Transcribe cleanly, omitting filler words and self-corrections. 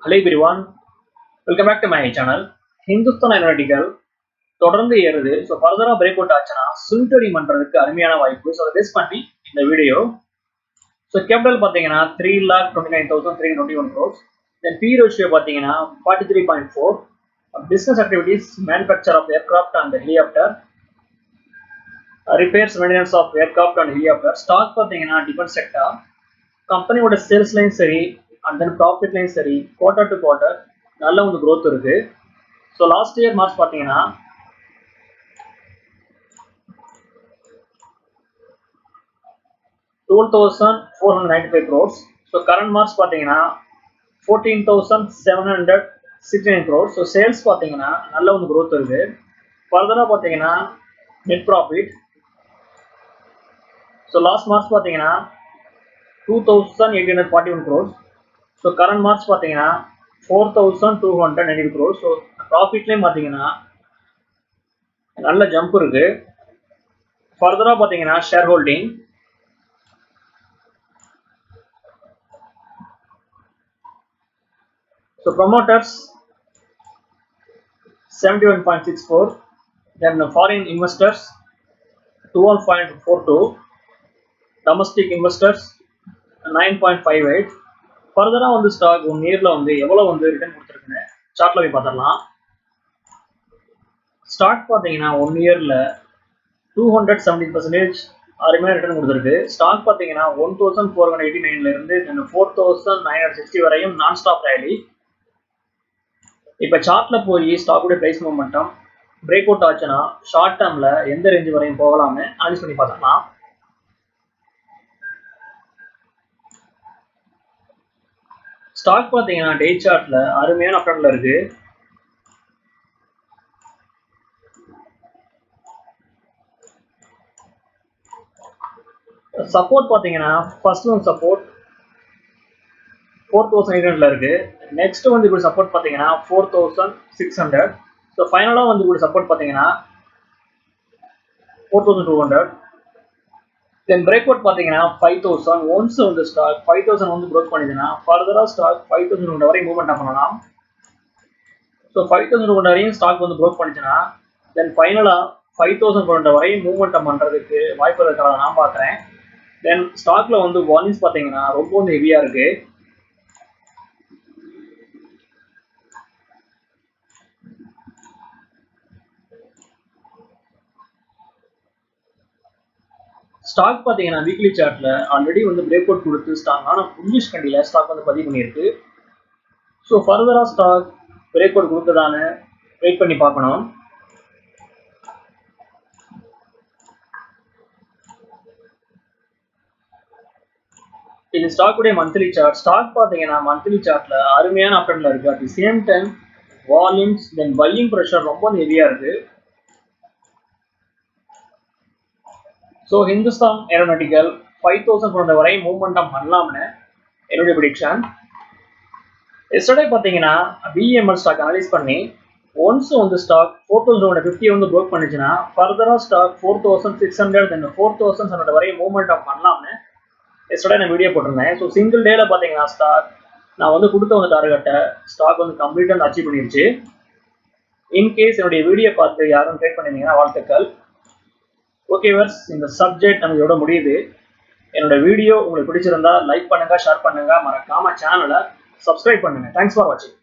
Hello everyone, welcome back to my channel. Hindustan Aeronautical தொடர்ந்து ஏறுது. So ஃபர்தரா break out ஆச்சுன்னா ஸ்விங் ட்ரேடிங் பண்றதுக்கு அருமையான வாய்ப்பு. ஸோ அதை பேஸ் பண்ணி இந்த வீடியோ. ஸோ கேபிட்டல் பார்த்தீங்கன்னா 3,29,321 crores. தென் பி ரேஷியோ பார்த்தீங்கன்னா 43.4. Business activities manufacture of aircraft and helicopter, repairs maintenance of aircraft and helicopter. Stock பார்த்தீங்கன்னா டிஃபென்ஸ் செக்டார். கம்பெனியோட சேல்ஸ்லையும் சரி அண்ட் தென் ப்ராஃபிட்லையும் சரி குவார்டர் டு குவார்டர் நல்ல ஒரு க்ரோத் இருக்கு. ஸோ லாஸ்ட் இயர் மார்ச் பார்த்தீங்கன்னா 12,495 crores. ஸோ கரண்ட் மார்ச் பார்த்தீங்கன்னா 14,769 crores. ஸோ சேல்ஸ் பார்த்தீங்கன்னா நல்ல ஒரு க்ரோத் இருக்கு. ஃபர்தராக பார்த்தீங்கன்னா net profit. So last March பார்த்தீங்கன்னா 2,841 crores. ஸோ கரண்ட் மார்ச் பார்த்தீங்கன்னா 4,290 crores. ஸோ ப்ராஃபிட்லேயும் பார்த்தீங்கன்னா நல்ல ஜம்ப் இருக்கு. ஃபர்தராக பார்த்தீங்கன்னா ஷேர் ஹோல்டிங். ஸோ ப்ரொமோட்டர்ஸ் 71.64, தென் ஃபாரின் இன்வெஸ்டர்ஸ் 12.42, டொமஸ்டிக் இன்வெஸ்டர்ஸ் 9.58. ஃபர்தராக வந்து ஸ்டாக் 1 இயர்ல வந்து எவ்வளோ வந்து ரிட்டர்ன் கொடுத்துருக்குன்னு சார்ட்ல போய் பார்த்துடலாம். ஸ்டாக் பார்த்தீங்கன்னா 1 இயர்ல 270% அருமையாக ரிட்டர்ன் கொடுத்துருக்கு. ஸ்டாக் பார்த்தீங்கன்னா 1,489 இருந்து 4,960 வரையும் நான் ஸ்டாப் ரேலி. இப்போ சார்ட்ல போய் ஸ்டாக்குடைய பிரைஸ் மூவ்மெண்டம் பிரேக் அவுட் ஆச்சுன்னா ஷார்ட் டேர்ம்ல எந்த ரேஞ்ச் வரையும் போகலாம்னு அனலைஸ் பண்ணி பார்த்துக்கலாம். ஸ்டாக் பார்த்தீங்கன்னா டே சார்ட்ல அருமையான அப்டேட்ல இருக்கு. சப்போர்ட் பார்த்தீங்கன்னா ஃபர்ஸ்ட் ஒன் சப்போர்ட் 4,800ல இருக்கு. நெக்ஸ்ட் வந்து இப்படி சப்போர்ட் பார்த்தீங்கன்னா 4,600. ஸோ ஃபைனலாக வந்து இப்படி சப்போர்ட் பார்த்தீங்கன்னா 4,200. தென் பிரேக் அவுட் பார்த்தீங்கன்னா 5,000. ஒன்ஸ் வந்து ஸ்டாக் 5,000 வந்து க்ரோத் பண்ணிதுன்னா ஃபர்தராக ஸ்டாக் 5,200 வரையும் மூவ்மெண்ட் பண்ணலாம். ஸோ 5,200 வரையும் ஸ்டாக் வந்து க்ரோத் பண்ணிச்சுன்னா தென் ஃபைனலாக 5,400 வரையும் மூவ்மெண்ட் பண்ணுறதுக்கு வாய்ப்பு இருக்கிறத நான் பார்க்குறேன். தென் ஸ்டாக்ல வந்து வால்யூம்ஸ் பார்த்தீங்கன்னா ரொம்ப வந்து ஹெவியாக இருக்கு. ஸ்டாக் பார்த்தீங்கன்னா வீக்லி சார்ட்ல ஆல்ரெடி வந்து பிரேக் அவுட் கொடுத்து ஸ்ட்ராங்கான புல்லிஷ் கண்டியில் ஸ்டாக் வந்து பதிவு பண்ணியிருக்கு. ஸோ ஃபர்தரா ஸ்டாக் பிரேக் அவுட் கொடுத்ததானு வெயிட் பண்ணி பார்க்கணும். இது ஸ்டாக்குடைய மந்த்லி சார்ட். ஸ்டாக் பார்த்தீங்கன்னா மந்த்லி சார்ட்ல அருமையான அப்டேட்ல இருக்கு. At the same time volumes then buying pressure ரொம்ப ஹெவியா இருக்கு. ஸோ ஹிந்துஸ்தான் ஏரோநாட்டிக்கல் 5,400 வரை மூவ்மெண்டம் பண்ணலாம்னு என்னுடைய ப்ரெடிக்ஷன். எஸ்டர்டே பார்த்தீங்கன்னா பிஎம்எல் ஸ்டாக் அனலைஸ் பண்ணி ஒன்ஸ் வந்து ஸ்டாக் 4,250 வந்து ப்ரோக் பண்ணிச்சுன்னா ஃபர்தரா ஸ்டாக் 4,600 தென் 4,700 வரை மூவ்மெண்டம் பண்ணலாம்னு எஸ்டர்டே நான் வீடியோ போட்டிருந்தேன். ஸோ சிங்கிள் டேல பார்த்தீங்கன்னா ஸ்டாக் நான் வந்து கொடுத்த வந்து டார்கெட்டை ஸ்டாக் வந்து கம்ப்ளீட்டாக அச்சீவ் பண்ணிருச்சு. இன்கேஸ் என்னுடைய வீடியோ பார்த்து யாரும் ட்ரேட் பண்ணிருந்தீங்கன்னா வாழ்த்துக்கள். ஓகே வர்ஸ், இந்த சப்ஜெக்ட் நம்ம இதோட முடியுது. என்னோட வீடியோ உங்களுக்கு பிடிச்சிருந்தா லைக் பண்ணுங்க, ஷேர் பண்ணுங்க, மறக்காம சேனலை சப்ஸ்கிரைப் பண்ணுங்க. தேங்க்ஸ் ஃபார் வாட்சிங்.